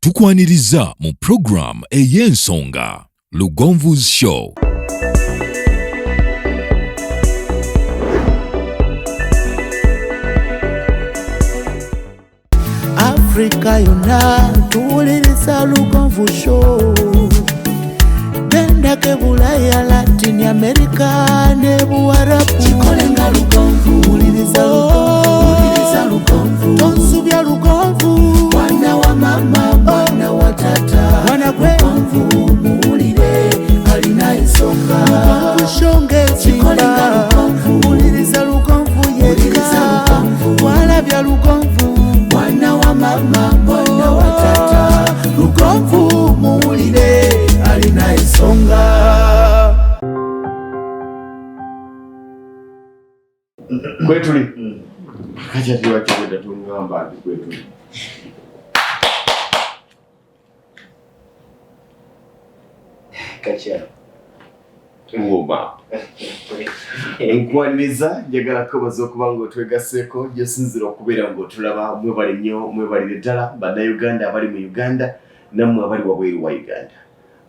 tukwaniriza mu program ey'ensonga Lugonvu's Show. Africa yona tuwuliriza Lugonvu Show. Benda ke Bulaya, Latin America ne Buarabu. Chikolenga Lugonvu, wuliriza Lugonvu. Tonsubya Lugonvu, mwana wa mama, mwana wa tata. Mwana Lugonvu, muwulire alina ensonga. Lugonvu shonge chikolenga Lugonvu, wuliriza Lugonvu yeka. Walabya Lugonvu, mwana wa mama, mwana wa tata. Lugonvu muwulire alina ensonga. Kwetuli kacha tiwa kiweda tungamba ati kwetuli kacha ngoma enkwaniza njagala kubaza okuba nga otwegaseko gyesinzira okubeera nga otulaba mwe bali nnyo mwe bali ddala bannayuganda abali mu Uganda nammwe abali wabweru wa Uganda.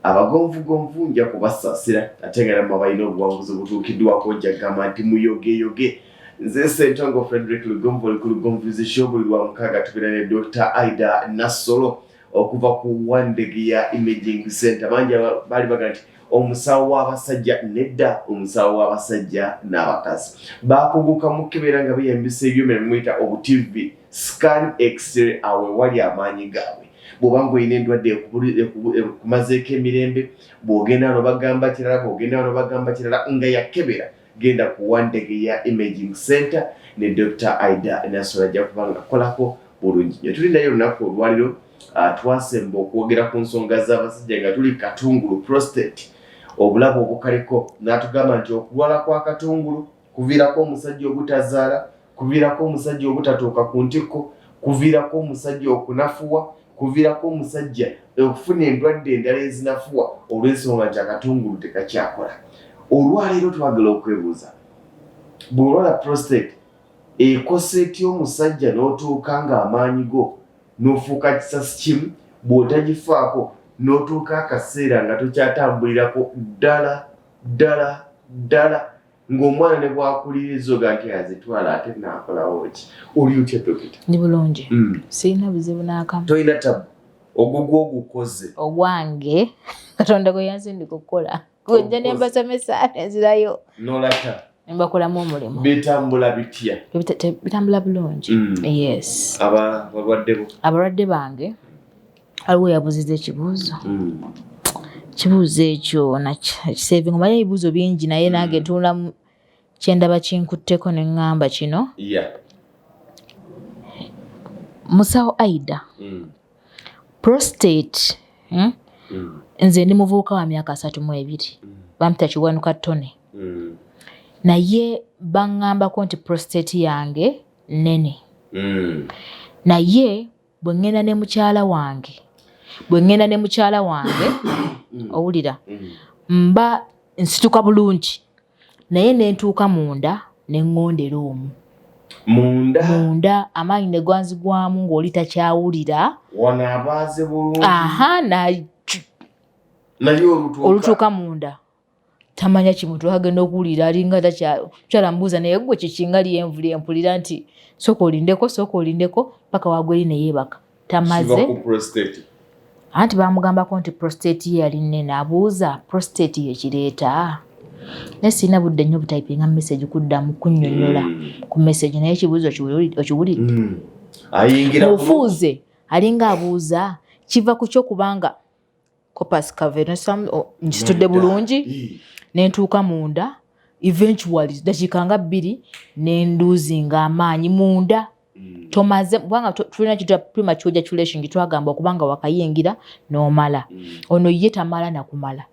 Abagonvugonvu nja kubasaasira ate nga nammwe balina obuwanguzi obutuukiddwako njagamba nti muyogeyoge. Nze Ssentongo Frederick Lugonvu oli ku Lugonvu's Show buli lwa mukaaga tubeera ne Dr. Aida Nassolo okuva ku Wandege ya Imaging Center. Bangi bali baga nti omusawo w'abasajja nedda omusawo w'abasajja n'abakazi. Baakuguka mu kebeera nga beeyambisa ebyuma ebimuyita obu-TV scan x-ray awe wali amaanyi gaabwe. Bw'oba ng'olina endwadde ekumazeeko emirembe, bw'ogenda wano bagamba kirala, bw'ogenda wano bagamba kirala, nga yakebera genda ku Wandege ya Imaging Center ne Dr. Aida Nassolo ajja kuba nga akolako bulungi nnyo. Tulindayo olunaku olwaliro twasemba okwogera ku nsonga z'abasajja nga tuli katungulu prostate, obulabu obukaliko. N'atugamba nti okulwala kwa katungulu kuviirako omusajja obutazaala, kuviirako omusajja obutatuuka ku ntikko, kuviirako omusajja okunafuwa, kuviirako omusajja okufuna endwadde endala ezinafuwa olw'ensonga nti akatungulu tekakyakola. Olwaleero twagala okwebuuza, bw'olwala prostate ekosa etya omusajja n'otuuka ng'amaanyi go n'ofuuka kisasi kimu, bw'otagifaako n'otuuka akaseera nga tokyatambulirako ddala ng'omwana ne bw'akuliriza oga nti azitwala ate naakolawo ki? Oli otya dokita? Ndi bulungi. Sirina buzibu n'akamu. Toyina tabu? Ogugwo ogukoze? Ogwange Katonda gwe yanzindika okukola. Gwenja ne mbasomesa nzirayo. N'olata? Mbakolamu omulimu. Bitambula bitya? Bitambula bulungi. Yes. Abalwadde bange aliwo yabuziza ekibuuzo. Kibuuzo ekyo nakisevinga omanyi ebibuuzo bingi naye nange ntuulamu kyendaba kinkutteko ne ŋŋamba kino. Musawo Aida, prostate nze ndi muvubuka wa myaka 32 bampita Kiwanuka ttone. Naye baŋŋambako nti prostate yange nnene. Naye bwe ŋŋenda ne mukyala wange owulira mba nsituka bulungi naye ne ntuuka munda ne ŋŋondera omwo. Munda amaanyi ne gwanzigwamu ng'oli takyawulira. Wano abaaze bulungi. Olutuuka munda tamanya kimu twagenda okuwulira alinga takyala mbuuza naye gwe kikinga lyenvuli empulira nti sooka olindeko paka wagweri ne yeebaka tamaze. Anti bamugambako nti prostate ye yali nnene. Abuuza prostate yekireeta. Naye sirina budde nnyo butayipinga message kuddamu kunnyonnyola ku message naye ekibuuzo okiwulidde. Mufuuze alinga abuuza kiva ku kyo kubanga corpus cavernosum nkitudde bulungi ne ntuuka munda eventually dakiika nga 2 ne nduuzinga amaanyi munda. Tomaze kubanga tulina kitwa premature ejaculation twagamba okubanga wakayingira n'omala. Ono ye tamala nakumala.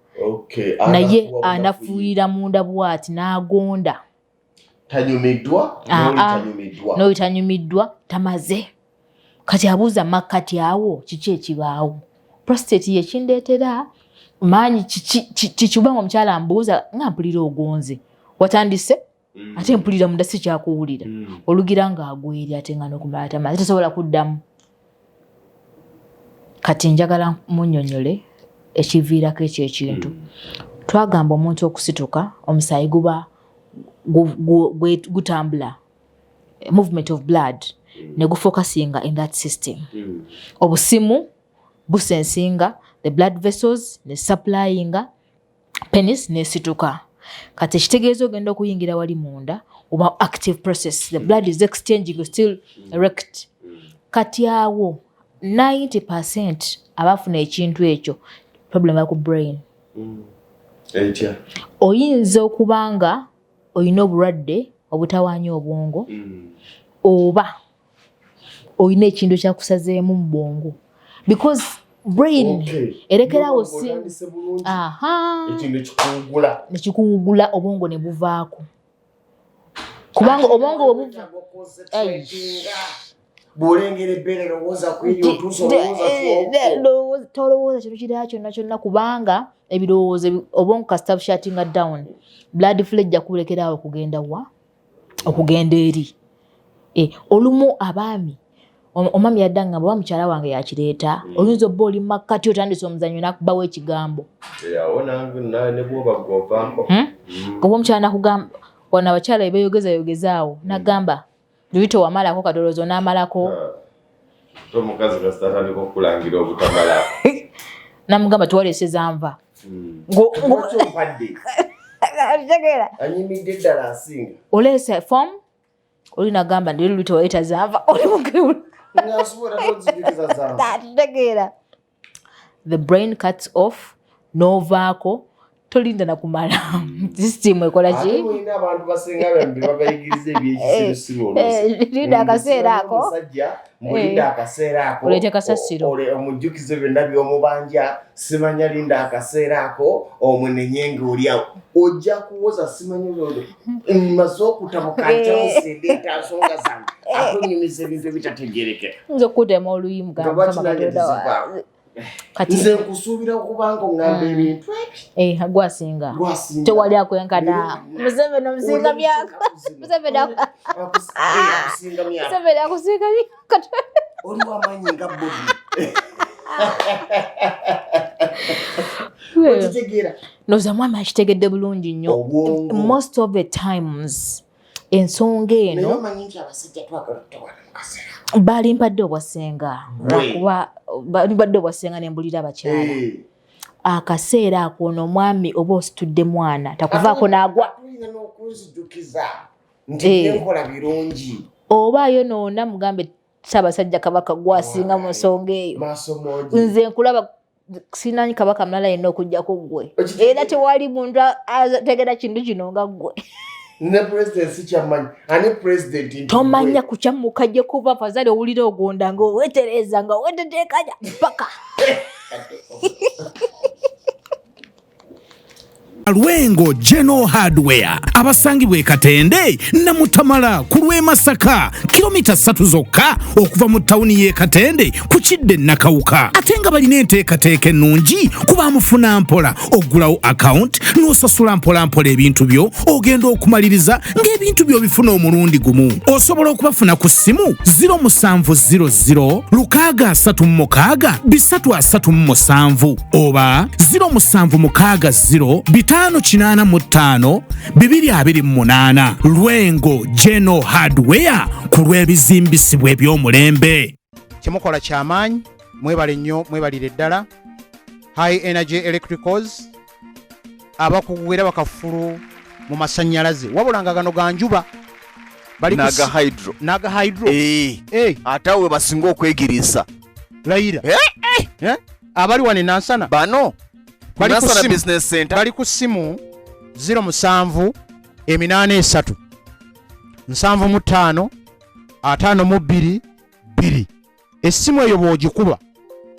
Naye anafuuyira munda bw'ati n'agonda. Tanyumiddwa? N'oyo tanyumiddwa tamaze. Kati abuuza makkati awo kiki ekibaawo? Prostate ye kindeetera maanyi kikubanga omukyala ambuuza nga mpulira ogonze. Watandise? Ate mpulira munda si kyakuwulira. Olugira ng'agweri ate nga n'okumala tamaze tasobola kuddamu. kati njagala munnyonnyole ekiviirako ekyo ekintu. Twagamba omuntu okusituka omusaayi guba gutambula, movement of blood ne gufocusinga in that system. Obusimu busensinga the blood vessels ne supplyinga penis ne situka. Kati ekitegeeza ogenda okuyingira wali munda oba active process, the blood is exchanging still erect. Kati awo 90% abafuna ekintu ekyo problem ya ku brain. Oyinza okubanga oyina obulwadde obutawaanya obwongo oba oyina ekintu kyakusazeemu mu bwongo because brain erekerawo nekikuwugula obwongo ne buvaako kubanga obwongo obuva tolowooza kintu kirala kyonna kyonna kubanga ebirowoozo obwongo kasita bushatinga down blood flow ejja kulekeraawo okugenda eri. Olumu abaami omwami yaddanga bwa mukyala wange yakireeta oyinza obba oli makkati otandise omuzannyo nakubawo ekigambo oba omukyala nakugamba wana abakyala beeyogezayogezaawo nagamba luyite wamalako kadolozo n'amalako namugamba tuwaleseza nva oleese fom oli nagamba ndi luyite waleeta zanva oli mukewula. The brain cuts off novaako tolinda nakumala system ekola ki abantu basenga bambi babayigiriza ebyekisiru linda akaseera ako mulinda akaseera ako olete kasasiro omujjukize byonna by'omubanja simanya linda akaseera ako omwenenyenga oliawo ojja kuwoza simanya olwo maze okutabuka ntamusindeeta nsonga zange akunyumiza ebintu ebitategerekeka nze okutema oluyimu gamba kati nze nkusuubira okubanga ongamba ebintu ebyo gwasinga tewali akwenkana Museveni omusinga myaka Museveni akusinga myaka oli wamanyi nga bodi okitegeera noza mwami akitegedde bulungi nnyo most of the times ensonga eno omanyi nti abasajja twagala tutawala mukaseera balimpadde obwasenga lwakuba balimpadde obwasenga nembulira abakyala akaseera ako ono omwami oba ositudde mwana takuvaako n'agwa n'okunzijukiza nti enkola birungi oba yonoona mugambe Ssaabasajja Kabaka gwasinga mu nsonga eyo nze nkulaba sinanyi kabaka mulala yenna okujjako ggwe era tewali muntu ategera kintu kino nga ggwe ne president chairman ani president tomanya kuchamuka je kuba fazali owulira ogonda ngo wetereza nga wetetekanya paka Lwengo General Hardware abasangibwe Katende Namutamala ku lw'e Masaka kilomita 3 zokka okuva mu tawuni y'e Katende ku Kidde Nakawuka ate nga balina enteekateeka ennungi kuba mufuna mpola ogulawo account n'osasula mpola ebintu byo ogenda okumaliriza ng'ebintu byo bifuna omulundi gumu osobola okubafuna ku ssimu 0700 636 oba 0760 585 228 Lwengo General Hardware ku lw'ebizimbisibwa eby'omulembe. Kyemukola kyamaanyi mwebale nnyo mwebalire ddala high energy electricals abakuguwera bakafulu mu masannyalaze wabula nga gano ganjuba naga hydro atawe basinga okwegirisa layira abali wane nansana bano Nansana Business Center bali ku simu 07 83 75 52 2 essimu eyo bw'ogikuba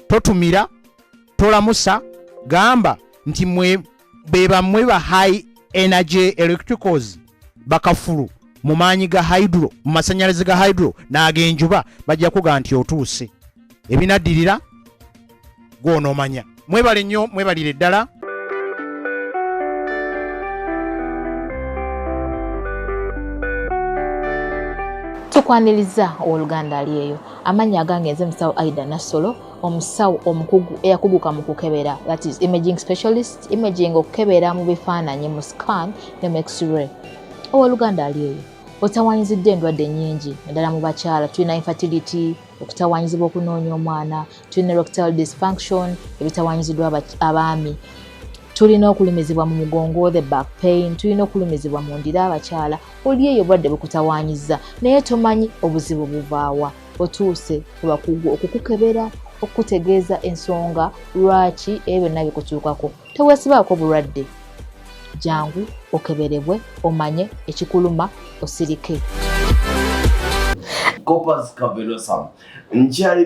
totumira tolamusa gamba nti bebamwe ba high energy electricals bakafulu mu maanyi ga hydro mu masannyalaze ga hydro n'ag'enjuba bajja kuga nti otuuse ebinaddirira gw'onoomanya mwebale nnyo mwebalire ddala tukwaniriza oluganda ali eyo amannya agange nze musawo Aida Nassolo omusawo omukugu eyakuguka mu kukebera, that is imaging specialist, imaging okukebera mu bifaananyi mu scan ne mu x-ray. Ow'Oluganda ali eyo otawanyizidde endwadde nnyingi naddala mu bakyala. Tulina infertility, okutawanyizibwa okunoonya omwana, tulina erectile dysfunction, ebitawanyiziddwa abaami, tulina okulumizibwa mu mugongo, the back pain, tulina okulumizibwa mu ndira abakyala. Oli eyo obwadde bukutawanyiza naye tomanyi obuzibu buvaawa. Otuuse ku bakugu okukukebera, okutegeeza ensonga lwaki ebyo byonna bikutuukako. Teweesibaako bulwadde, jangu okeberebwe omanye ekikuluma osirike. Kopas Kabenosam. Nkyali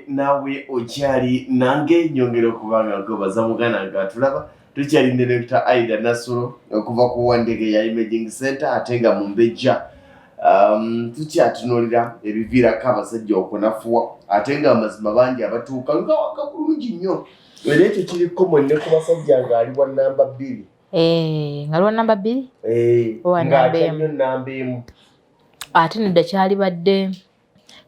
nawe okyali nange nyongera okubanga nkobaza mugana nga tulaba tukyali ne Dr. Aida Nasoro okuva ku Wandege ya Imaging Center ate nga mu Mbejja. Tukyatunuulira ebiviirako abasajja okunafuwa ate nga amazima bangi abatuuka nga wakalungi nnyo. Era ekyo kiri common ne ku basajja ng'ali wa namba 2. Nga lwa namba 2? Ng'akyalina namba 1. Ate nedda kyali badde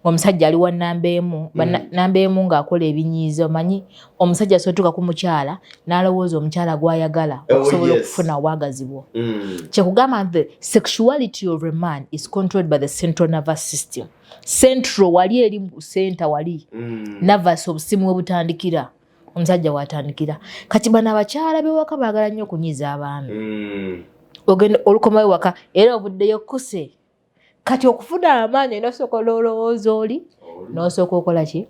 omusajja ali wa namba 1, namba 1 ng'akola ebinyiizo. Omanyi omusajja asotuka ku mukyala n'alowooza omukyala gw'ayagala okusobola okufuna obwagazi bwo. Kyekugamba the sexuality of a man is controlled by the central nervous system. Central wali eri mu center wali nervous obusimu we butandikira, omusajja watandikira. Kati bano abakyala b'ewaka baagala nnyo okunyiiza abaami. Ogenda olukomayo waka era obuddeyo kkuse. Kati okufuna amaanyi n'osooka olowooza oli n'osooka okola ki?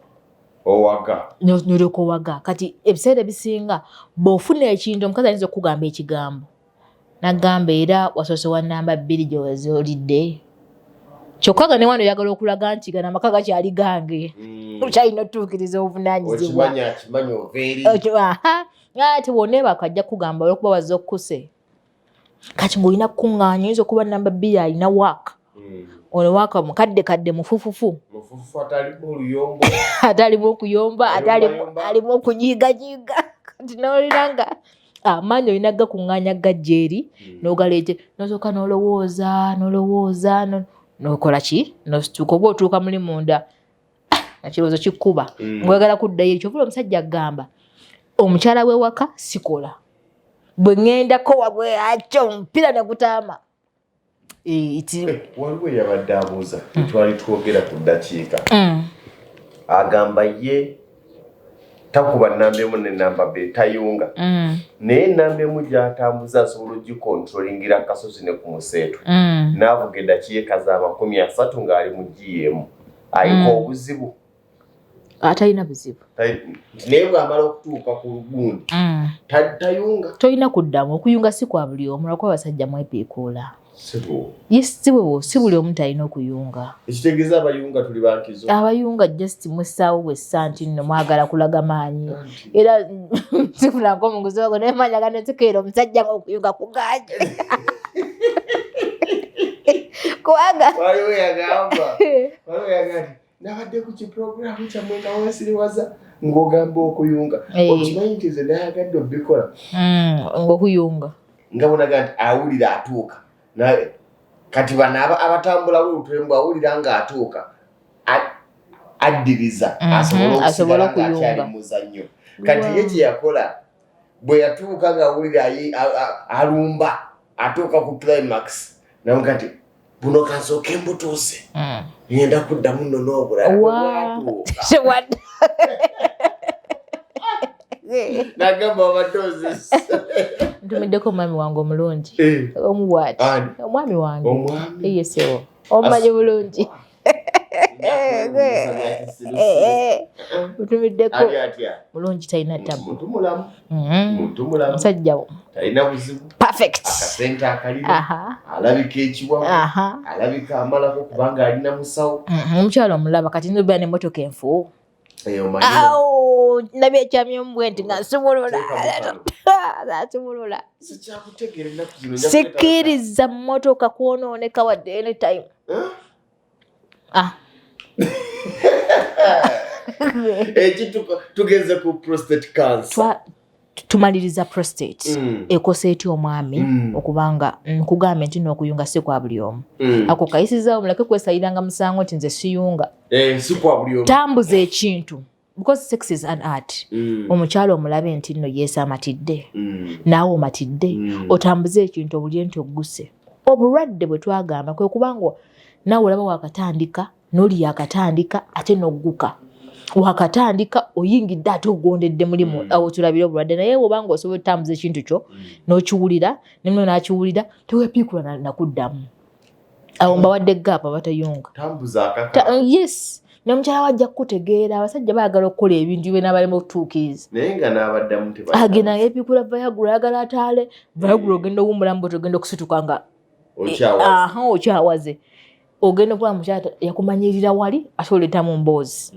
Owaga. N'olyoka owaga. Kati ebiseera ebisinga bw'ofuna ekintu omukazi ayinza okukugamba ekigambo n'agamba era wasoose wa namba 2 gy'oweze olidde. Kyokka nga ne wano oyagala okulaga nti gano amaka gakyali gange. Okyalina otuukiriza obuvunaanyizibwa. Okimanyi oveeri. Ate bw'oneebaka ajja kugamba olw'okuba wazze okkuse. Kati ng'olina kukuŋŋaanya oyinza okuba namba 2 alina waaka. Ono waaka mukadde mufufufu. Mufufufu atalimu oluyombo. Atalimu okuyomba, alimu okunyiiganyiiga. Kati n'olina nga amaanyi olina gakuŋŋaanya gajja eri n'ogaleete n'osooka n'olowooza n'okola ki? N'osituuka oba otuuka muli munda ekirowoozo kikkuba ng'oyagala kuddayo eri. Kyovula omusajja agamba omukyala w'ewaka sikola. Bwe ŋŋendako wabwe akyo omupiira ne gutaama. Waliwo eyabadde abuuza twali twogera ku ddakiika. Agamba ye takuba namba 1 ne namba 2 tayunga. Naye namba 1 gy'atambuza asobola ogikontrolingira akasozi ne ku museetu. N'avuga eddakiika za 30 ng'ali mu GM. Ayiko obuzibu. Atalina buzibu. Naye bw'amala okutuuka ku luguudo tayunga. Tolina kuddamu. Okuyunga si kwa buli omu, lwakuba abasajja mwepiikuula. Si buli omu talina okuyunga. Ekitegeeza abayunga tuli bankizo. Abayunga just mwessaawo bw'essanti nno mwagala kulaga maanyi. Era sifunako omuguzi wago naye maanyi agenda nzikeera omusajja ng'okuyunga kuganje. Kubanga waliwo yagamba nabadde ku kiprogrammu kyammwe nga weesiriwaza ng'ogamba okuyunga. Okimanyi nti nze nayagadde obbikola ng'okuyunga nga bonaga nti awulira atuuka. Kati bano abatambula olutwembu awulira ng'atuuka addiriza asobola okuyunga muzannyo. Kati ye kye yakola bwe yatuuka ng'awulira alumba atuuka ku climax namuga nti buno kansooke mbutuuse ngenda kuddamu nno n'obulala nagamba abatoozesa. Ntumiddeko omwami wange omulungi omubwati omwami wange eyesewo omumanyi bulungi. Ntumiddeko mulungi talina tabu musajja talina buzibu perfect akasente akalina alabika ekiwamu alabika amalako kubanga alina musawo. Omukyalo omulaba kati nzobeera n'emmotoka enfu nabye ekyamya omubwe nti nga nsumulula sikkiriza mmotoka kwonooneka wadde anytime. Tugeze ku prostate cancer. Tumaliriza prostate ekosa etya omwami okubanga nkugambe nti n'okuyunga si kwa buli omu. Ako kayisizaawo muleke kwesaliranga musango nti nze siyunga. Si kwa buli omu. Tambuza ekintu because sex is an art. Omukyalo omulabe nti nno yeesamatidde. Naawe omatidde. Otambuze ekintu obulye nti ogguse. Obulwadde bwe twagamba kwe kubanga naawe olaba wakatandika n'oli yakatandika ate n'ogguka. Wakatandika oyingidde ate ogondedde mulimu awo tulabira obulwadde naye obanga osobola otambuza ekintu kyo n'okiwulira nemno n'akiwulira teweepiikula nakuddamu. Awo mbawadde gapa batayunga. Tambuza akaka. Yes. Namukyala wajja kutegeera abasajja baagala okukola ebintu bye n'abalema okutuukiriza. Naye nga n'abaddamu tebaagala. Agenda yeepiikula Viagra ayagala ataale. Viagra ogenda owummula mboto ogenda okusituka nga okyawaze. Ogenda okuba mukyala yakumanyirira wali asobola etamu mboozi.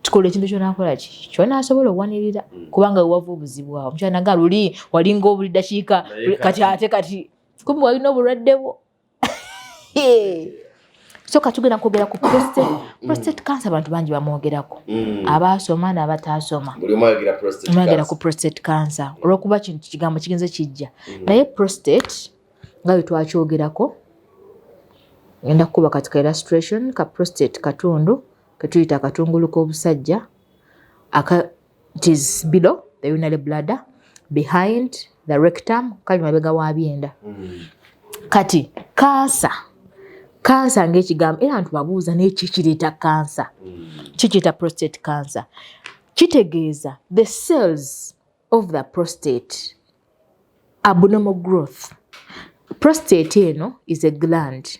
Tukola ekintu kyonaakola ki? Kyona asobola owanirira kubanga wava obuzibu awo. Mukyala naga luli walinga obuli dakiika kati ate kati kumbe walina obulwadde bwo. So katugenda kwogera ku prostate cancer abantu bangi bamwogerako. Abaasoma n'abataasoma. Buli mwagera ku prostate cancer. Olw'okuba kintu kigambo kigenze kijja. Naye prostate nga bwe twakyogerako ngenda kukuba kati ka illustration ka prostate katundu ke tuyita akatungulu k'obusajja. It is below the urinary bladder, behind the rectum, kali mabega wa byenda. Kati cancer ng'ekigambo era abantu babuuza n'eki kireeta cancer. Kikireeta prostate cancer. Kitegeeza the cells of the prostate abnormal growth. Prostate eno is a gland.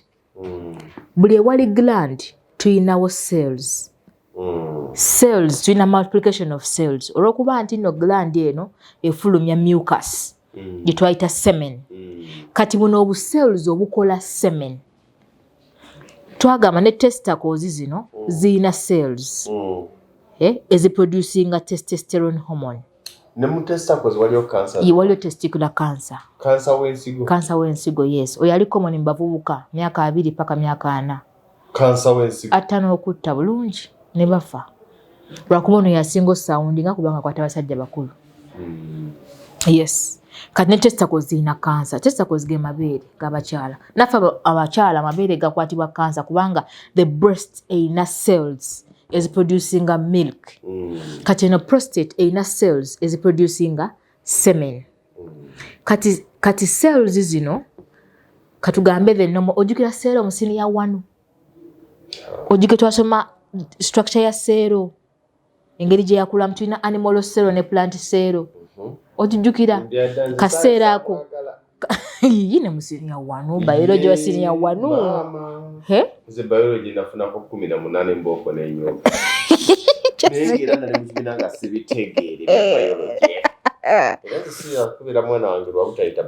Buli ewali gland tuyinawo cells. Cells tuyina multiplication of cells. Olw'okuba nti nno gland eno efulumya mucus gye twayita semen. Kati buno obucells obukola semen. Twagamba ne testicles zino ziyina cells. Eziproducinga testosterone hormone. Ne mu testicles waliyo cancer. Waliyo testicular cancer. Cancer w'ensigo. Cancer w'ensigo, yes. Oyo ali common mu bavubuka myaka 2 paka myaka 4. Cancer w'ensigo. Atano okutta bulungi ne bafa. Lwakuba ono yasinga soundinga kubanga kwata abasajja bakulu. Yes. Kati ne testicles ziyina cancer. Testicles ge mabeere g'abakyala. Naffe abakyala amabeere gakwatibwa cancer kubanga the breast eyina cells is producing a milk. Kati eno prostate eyina cells is producing a semen. Kati cells zino katugambe the normal ojukira cell omusini ya 1. Ojuke twasoma structure ya cell. Engeri gye yakulamu tulina animal cell ne plant cell. Otujukira kaseera ako yine musini ya 1 biology wa sini ya 1 ze biology nafuna ko 18 mboko n'enyoga ngira na muzibina nga sibitegeere biology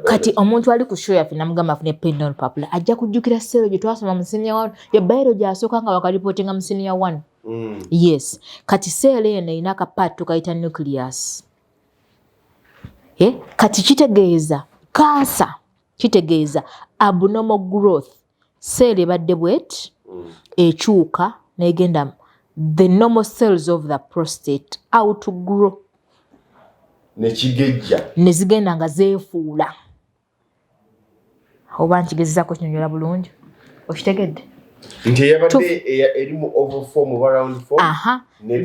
kati omuntu ali ku show yafe namugamba afune pendon papula ajja kujjukira cell gye twasoma musini ya 1 ya biology asooka nga wakalipotinga musini ya 1. Yes, kati cell eno ina ka part tukayita nucleus. Kati kitegeeza cancer, kitegeeza abnormal growth. Cell ebadde bwet ekyuka negenda the normal cells of the prostate out to grow. Nezigenda nga zeefuula. Oba nkigezezako kinyonyola bulungi. Okitegedde? Nti yabadde erimu oval form of around form.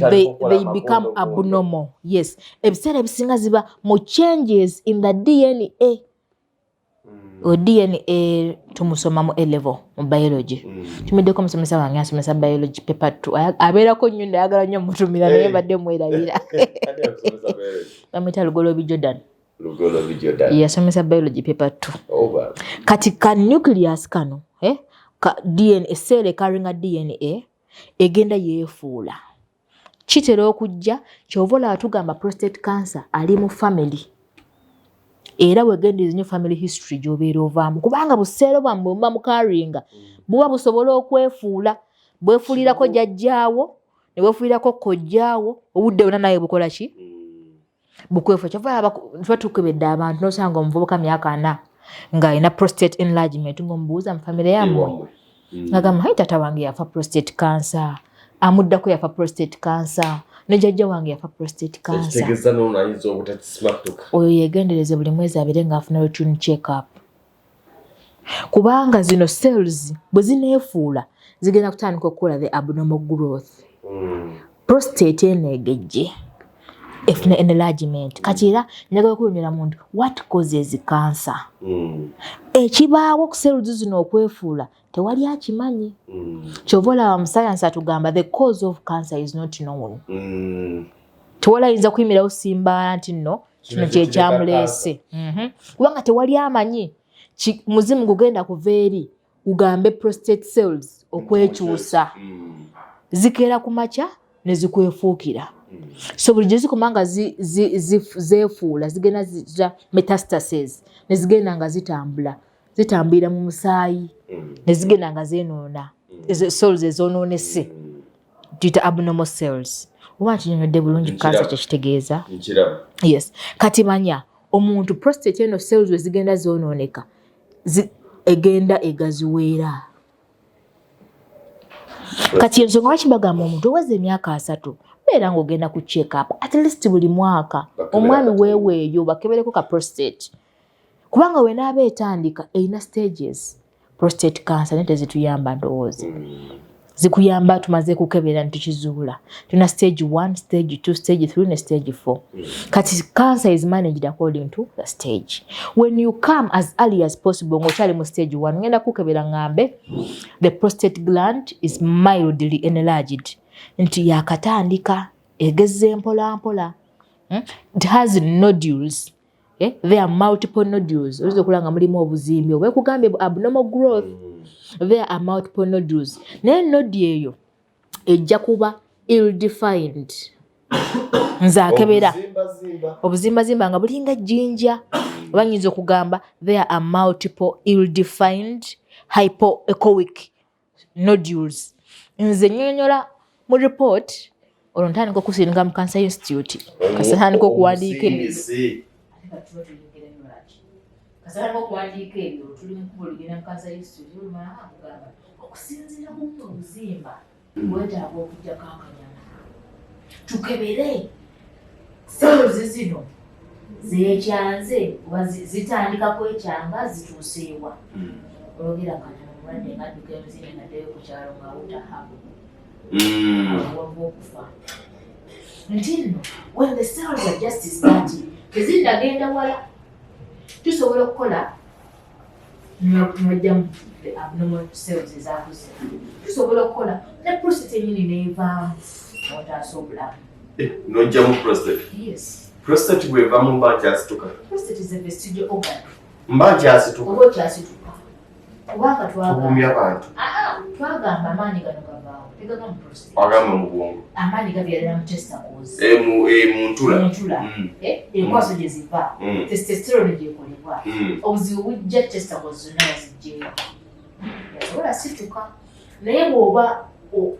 They become abnormal. Yes. Ebiseera ebisinga ziba mu changes in the DNA. O DNA tumusoma mu A-level mu biology. Tumiddeko musomesa wange asomesa biology paper 2. Abeerako nnyo ndayagala nnyo mutumira naye badde mwerabira. Bamwita Lugolobi Jordan. Yasomesa biology paper 2. Kati ka nucleus kano ka DNA cell carrying DNA egenda yeefuula. Kitera okujja kyovola atugamba prostate cancer ali mu family. Era wegendiza nnyo family history gy'obeera ovaamu kubanga buseero bwammwe muba mukaringa buba busobola okwefuula. Bwefuulirako jjajjaawo ne bwefuulirako kojjaawo obudde bwonna naye bukola ki? Bukwefuula. Kyova batukebedde abantu n'osanga omuvubuka myaka 4 ng'alina prostate enlargement ng'omubuuza mu family yammwe. Ngagamba hayi taata wange yafa prostate cancer. Amuddako yafa prostate cancer. Ne jjajja wange yafa prostate cancer. Kitegeeza n'onayinza obutakisimatuka. Oyo yegendereze buli mwezi abere ng'afuna routine check-up. Kubanga zino cells bwe zineefuula zigenda kutandika okukola the abnormal growth. prostate enegejje efuna enlargement kati era njagala kunyera muntu what causes cancer ekibaawo ku cells zino okwefuula tewali akimanyi kyova olaba mu science atugamba the cause of cancer is not known tewali ayinza kuyimirawo simbaala nti nno kino kyekyamuleese kubanga tewali amanyi muzimu gugenda kuva eri ugambe prostate cells okwekyusa zikeera ku makya ne zikwefuukira so bulijjo zikoma nga zeefuula zigenda zija metastases ne zigenda nga zitambulira mu musaayi ne zigenda nga zeenoona cells ezoonoonese tuyita abnormal cells oba nkinyonyodde bulungi kansa kyekitegeeza yes kati manya omuntu prostate eno cells we zigenda zoonooneka egenda egaziweera kati ensonga lwaki bagamba omuntu oweza emyaka 3 beera ng'ogenda ku check up at least buli mwaka omwami weeweeyo bakebereko ka prostate kubanga wenaaba etandika erina stages prostate cancer naye tezituyamba ndowooza zikuyamba tumaze kukebera nitukizuula tuna stage 1 stage 2 stage 3 ne stage 4 kati cancer is managed according to the stage when you come as early as possible ng'okyali mu stage 1 ngenda kukebera ngambe the prostate gland is mildly enlarged nti yakatandika egezze mpola it has nodules there are multiple nodules oyinza okulanga mulimu obuzimbi oba ekugambye abnormal growth there are multiple nodules naye nodi eyo ejja kuba ill-defined nze akebera obuzimbazimba nga bulinga jjinja oba nyinza okugamba there are multiple ill-defined hypoechoic nodules nze nnyonnyola mu report olwo ntandika okusiringa mu Cancer Institute kasatandika okuwandiika ebyo tuli mu kubo ligenda mu Cancer Institute olumala akugamba okusinziira ku obuzimba wetaaga okugjako akanyama tukebere cells zino zeekyanze oba zitandika kwekyanga zituuseewa olwogera akanyama mulwadde ngadduka emuzine naddeyo ku kyalo ng'awutahabu wava okufa nti nno when the cells are just starting tezindagenda wala tusobola okukola n'ojjamu the abnormal cells ezakuze tusobola okukola ne prostate enyini neevaamu n'otaasa obulamu n'ojjamu prostate yes prostate bw'evaamu mba nkyasituka prostate is a vestigial organ mba nkyasituka oba okyasituka kubanga tugumya abantu twagamba amaanyi gano gavaawo tegava mu prostate agamba mu bwongo amaanyi gabyalira mu testicles mu ntula enkwaso gye ziva testosterone gyekolebwa obuzibu bujja testicles zonna yazijjeeko yasobola situka naye bw'oba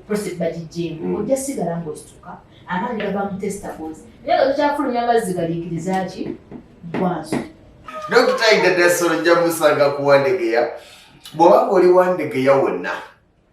prostate bagijjeemu ojja sigala ng'osituka amaanyi gava mu testicles naye nga tokyafulumya amazzi galiikiriza ki nkwaso Dr. Ida Dasoro njja musanga ku Wandegeya bw'oba ng'oli Wandegeya wonna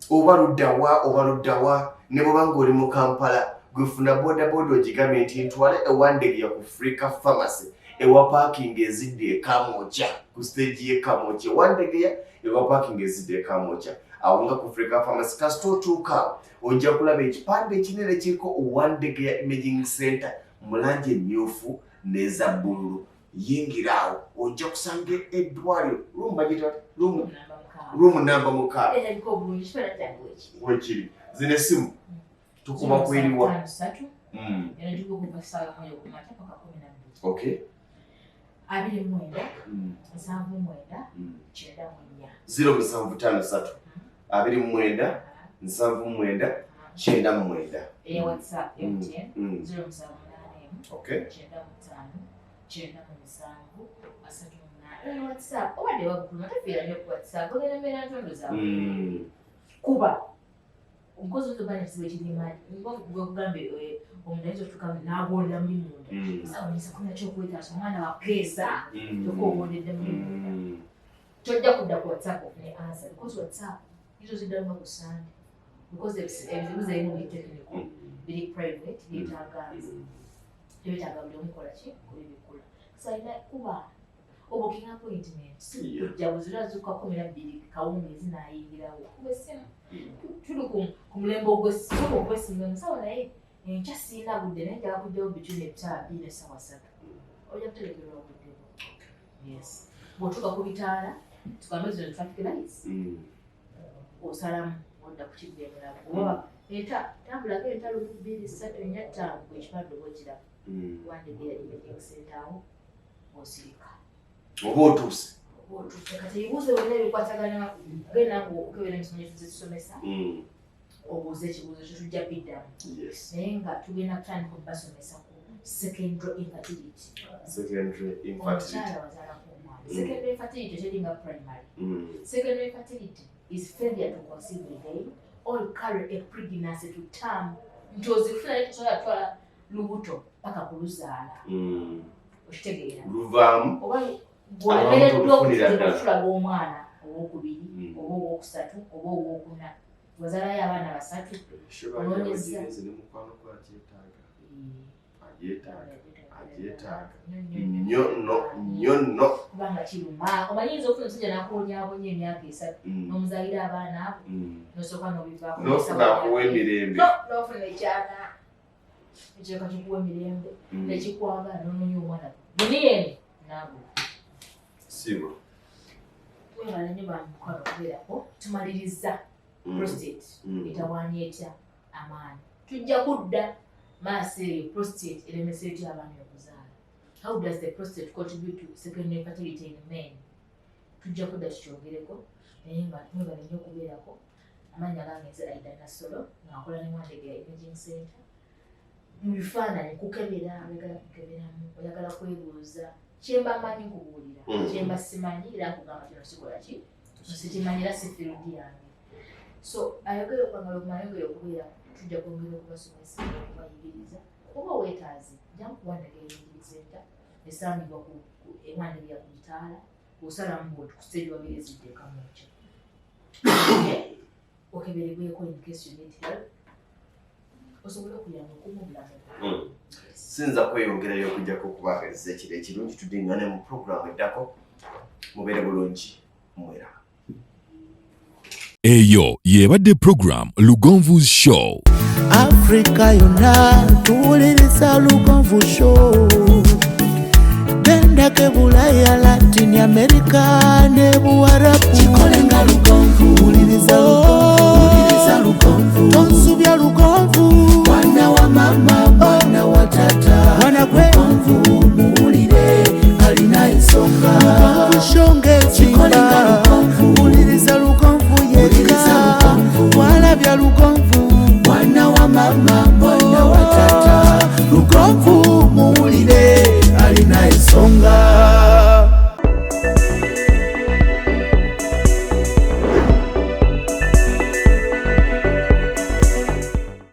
oba luddawa ne bw'oba ng'oli mu Kampala gwefuna bodaboda ogigambye nti ntwale ewandegeya ku Africa Pharmacy ewa parking ezidde ekamooca ku stage y'ekamooca Wandegeya ewa parking ezidde ekamooca awo nga ku Africa Pharmacy kasita otuuka ojja kulaba ekipande ekinene kiriko Wandegeya Imaging Center mu langi emmyufu n'eza bbululu yingiraawo ojja kusanga eddwaliro rumu namba 6 wekiri zino essimu tukuba kweriwa okay 0753 29 99 eya WhatsApp MTN 078 okay 95 WhatsApp obadde waguma tafiira nnyo ku WhatsApp ogenda mbeera ntondo zaabwe kuba omukozi otobana ekizibu ekirimaanyi gwekugambe omuntu ayinza otuuka n'agondera muli munda sawanyisa kuna kyokwetaasa omwana wakeesa toka ogondedde muli munda tojja kudda ku WhatsApp ofune answer because WhatsApp izo ziddamu nga ku Sunday because ebizibu zirimu biri technical biri private byetaaga buli omu kola ki kubibikula sayina kuba obuking appointment kujja buzira zuka 12 kawungeezi naayingirawo kuba essimu tuli ku mulembe ogw'essimu omusawo naye Enkya sirina budde naye njagala kujjawo between ebitaala 2 n'essaawa 3. Ojja kuterekerwa obudde. Yes. Bw'otuuka ku bitaala tugambe zino traffic lights. Osalamu odda ku kibba emirala. Oba tambulako entalo 2, 3, 4, 5 bw'ekipande oba okiraba. Wandegeera imaging center awo osirika. Oba otuuse. Kati ebibuuzo byonna ebikwatagana genda ng'okebera emisomyo tuzisomesa. Obuuza ekibuuzo kyo tujja biddamu. Naye nga tugenda kutandika okubasomesa ku secondary infertility. Omukyala wazaalako omwana. Secondary infertility teringa primary. Secondary infertility is failure to conceive again or carry a pregnancy to term. Nti ozifuna naye tosobola kutwala lubuto paka kuluzaala. Okitegeera. Luvaamu. Oba bw'olemereddwa okufula bw'omwana ow'okubiri oba ow'okusatu oba ow'okuna. Wazaalayo abaana 3. Onoonyeza. Ajeetaaga. Nnyo. Kubanga kiruma. Omanyinza okufuna omusajja n'akoonyaabonya emyaka 3 n'omuzaalira abaana abo n'osooka n'obivaako. N'ofunakuwa emirembe. N'ofuna ekyana. Ekyo kakikuwa emirembe. Nekikwagala n'onoonya omwana. Buniyeeni naago. Sibo. Twebala nnyo bamukwano okubeerako tumaliriza prostate etawaanya etya amaanyi. Tujja kudda maaso eyo prostate eremesa etya abaana okuzaala. How does the prostate contribute to secondary infertility in men? Tujja kudda tukyongereko naye nga twebala nnyo okubeerako. Amannya gange nze Aida Nasolo ng'akola ne Wandegeera Imaging Center. Mu bifaananyi kukebera oyagala kukeberamu oyagala kwebuuza kyemba amanyi nkubuulira kyemba simanyi era nkugamba kino sikola ki sikimanyi era si field yange. So ayogera okwagala okumayogera okubeera tujja kwongera okubasomesa okubayigiriza oba weetaazi jja Wandegeera Imaging Center esangibwa ku Wandegeera ku Bitaala osalamu bwoti ku stage wabeerezidde Kamwokya. Okeberebweko in case you need help. Osobola okuyamba okuba obulamu. Sinza kweyongerayo okujjako okubaagaliza ekiro ekirungi tudingane mu programu eddako mubeere bulungi mwera. Eyo yebadde program Lugonvu's Show. Africa yonna tuwuliriza Lugonvu Show. Genda ke Bulaya, Latin America ne Buwarabu. Kikolenga Lugonvu. Tuwuliriza